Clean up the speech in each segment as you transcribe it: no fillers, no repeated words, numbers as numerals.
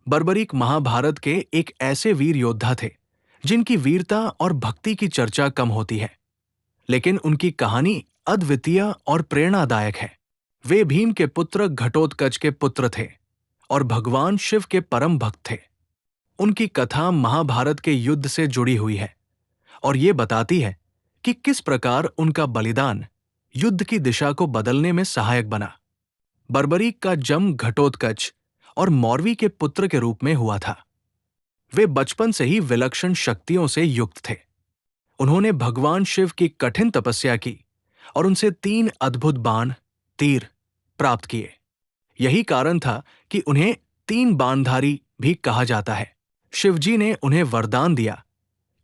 बर्बरीक महाभारत के एक ऐसे वीर योद्धा थे जिनकी वीरता और भक्ति की चर्चा कम होती है, लेकिन उनकी कहानी अद्वितीय और प्रेरणादायक है। वे भीम के पुत्र घटोत्कच के पुत्र थे और भगवान शिव के परम भक्त थे। उनकी कथा महाभारत के युद्ध से जुड़ी हुई है और ये बताती है कि किस प्रकार उनका बलिदान युद्ध की दिशा को बदलने में सहायक बना। बर्बरीक का जन्म घटोत्कच और मौरवी के पुत्र के रूप में हुआ था। वे बचपन से ही विलक्षण शक्तियों से युक्त थे। उन्होंने भगवान शिव की कठिन तपस्या की और उनसे 3 अद्भुत बाण, तीर प्राप्त किए। यही कारण था कि उन्हें 3 बाणधारी भी कहा जाता है। शिवजी ने उन्हें वरदान दिया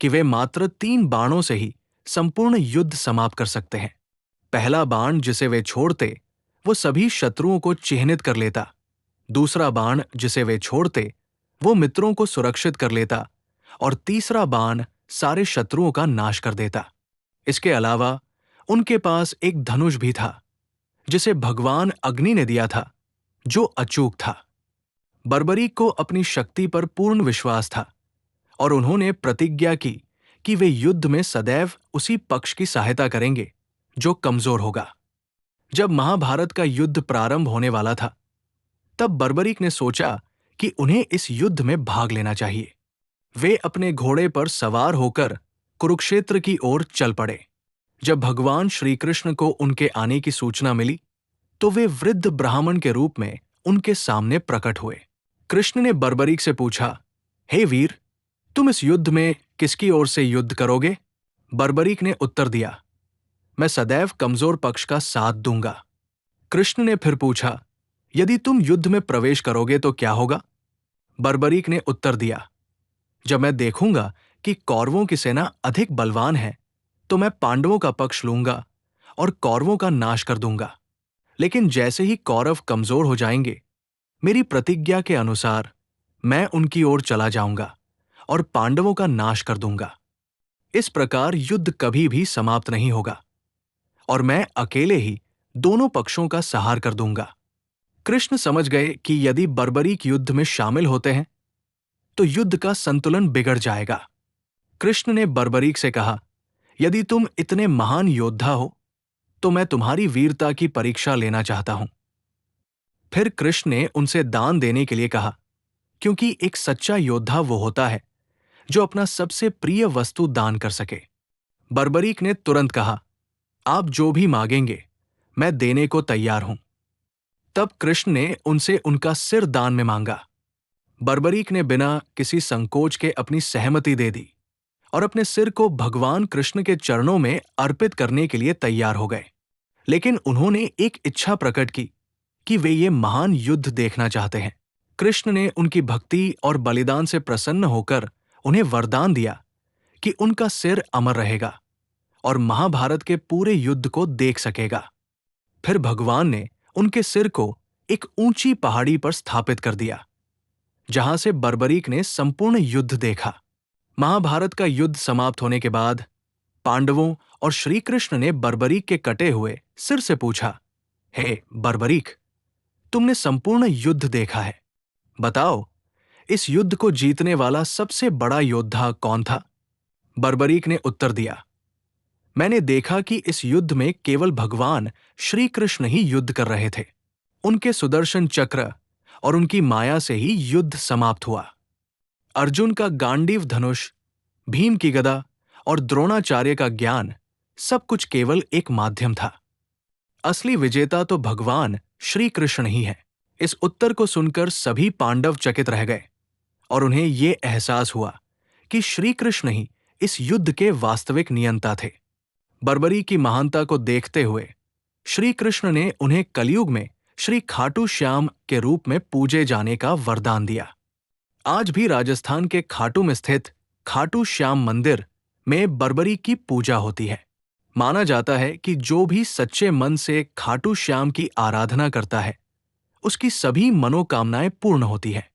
कि वे मात्र 3 बाणों से ही संपूर्ण युद्ध समाप्त कर सकते हैं। पहला बाण जिसे वे छोड़ते, वो सभी शत्रुओं को चिह्नित कर लेता। दूसरा बाण जिसे वे छोड़ते, वो मित्रों को सुरक्षित कर लेता और तीसरा बाण सारे शत्रुओं का नाश कर देता। इसके अलावा उनके पास एक धनुष भी था जिसे भगवान अग्नि ने दिया था, जो अचूक था। बर्बरीक को अपनी शक्ति पर पूर्ण विश्वास था और उन्होंने प्रतिज्ञा की कि वे युद्ध में सदैव उसी पक्ष की सहायता करेंगे जो कमजोर होगा। जब महाभारत का युद्ध प्रारंभ होने वाला था, तब बर्बरीक ने सोचा कि उन्हें इस युद्ध में भाग लेना चाहिए। वे अपने घोड़े पर सवार होकर कुरुक्षेत्र की ओर चल पड़े। जब भगवान श्री कृष्ण को उनके आने की सूचना मिली, तो वे वृद्ध ब्राह्मण के रूप में उनके सामने प्रकट हुए। कृष्ण ने बर्बरीक से पूछा, हे वीर, तुम इस युद्ध में किसकी ओर से युद्ध करोगे? बर्बरीक ने उत्तर दिया, मैं सदैव कमजोर पक्ष का साथ दूंगा। कृष्ण ने फिर पूछा, यदि तुम युद्ध में प्रवेश करोगे तो क्या होगा? बर्बरीक ने उत्तर दिया, जब मैं देखूंगा कि कौरवों की सेना अधिक बलवान है, तो मैं पांडवों का पक्ष लूंगा और कौरवों का नाश कर दूंगा। लेकिन जैसे ही कौरव कमजोर हो जाएंगे, मेरी प्रतिज्ञा के अनुसार मैं उनकी ओर चला जाऊंगा और पांडवों का नाश कर दूंगा। इस प्रकार युद्ध कभी भी समाप्त नहीं होगा और मैं अकेले ही दोनों पक्षों का संहार कर दूंगा। कृष्ण समझ गए कि यदि बर्बरीक युद्ध में शामिल होते हैं, तो युद्ध का संतुलन बिगड़ जाएगा। कृष्ण ने बर्बरीक से कहा, यदि तुम इतने महान योद्धा हो, तो मैं तुम्हारी वीरता की परीक्षा लेना चाहता हूं। फिर कृष्ण ने उनसे दान देने के लिए कहा, क्योंकि एक सच्चा योद्धा वो होता है जो अपना सबसे प्रिय वस्तु दान कर सके। बर्बरीक ने तुरंत कहा, आप जो भी मांगेंगे, मैं देने को तैयार हूं। तब कृष्ण ने उनसे उनका सिर दान में मांगा। बर्बरीक ने बिना किसी संकोच के अपनी सहमति दे दी और अपने सिर को भगवान कृष्ण के चरणों में अर्पित करने के लिए तैयार हो गए। लेकिन उन्होंने एक इच्छा प्रकट की कि वे ये महान युद्ध देखना चाहते हैं। कृष्ण ने उनकी भक्ति और बलिदान से प्रसन्न होकर उन्हें वरदान दिया कि उनका सिर अमर रहेगा और महाभारत के पूरे युद्ध को देख सकेगा। फिर भगवान ने उनके सिर को एक ऊंची पहाड़ी पर स्थापित कर दिया, जहां से बर्बरीक ने संपूर्ण युद्ध देखा। महाभारत का युद्ध समाप्त होने के बाद पांडवों और श्री कृष्ण ने बर्बरीक के कटे हुए सिर से पूछा, हे बर्बरीक, तुमने संपूर्ण युद्ध देखा है, बताओ इस युद्ध को जीतने वाला सबसे बड़ा योद्धा कौन था? बर्बरीक ने उत्तर दिया, मैंने देखा कि इस युद्ध में केवल भगवान श्री कृष्ण ही युद्ध कर रहे थे। उनके सुदर्शन चक्र और उनकी माया से ही युद्ध समाप्त हुआ। अर्जुन का गांडीव धनुष, भीम की गदा और द्रोणाचार्य का ज्ञान सब कुछ केवल एक माध्यम था। असली विजेता तो भगवान श्री कृष्ण ही है। इस उत्तर को सुनकर सभी पांडव चकित रह गए और उन्हें ये एहसास हुआ कि श्री कृष्ण ही इस युद्ध के वास्तविक नियंता थे। बर्बरी की महानता को देखते हुए श्री कृष्ण ने उन्हें कलयुग में श्री खाटू श्याम के रूप में पूजे जाने का वरदान दिया। आज भी राजस्थान के खाटू में स्थित खाटू श्याम मंदिर में बर्बरी की पूजा होती है। माना जाता है कि जो भी सच्चे मन से खाटू श्याम की आराधना करता है, उसकी सभी मनोकामनाएं पूर्ण होती है।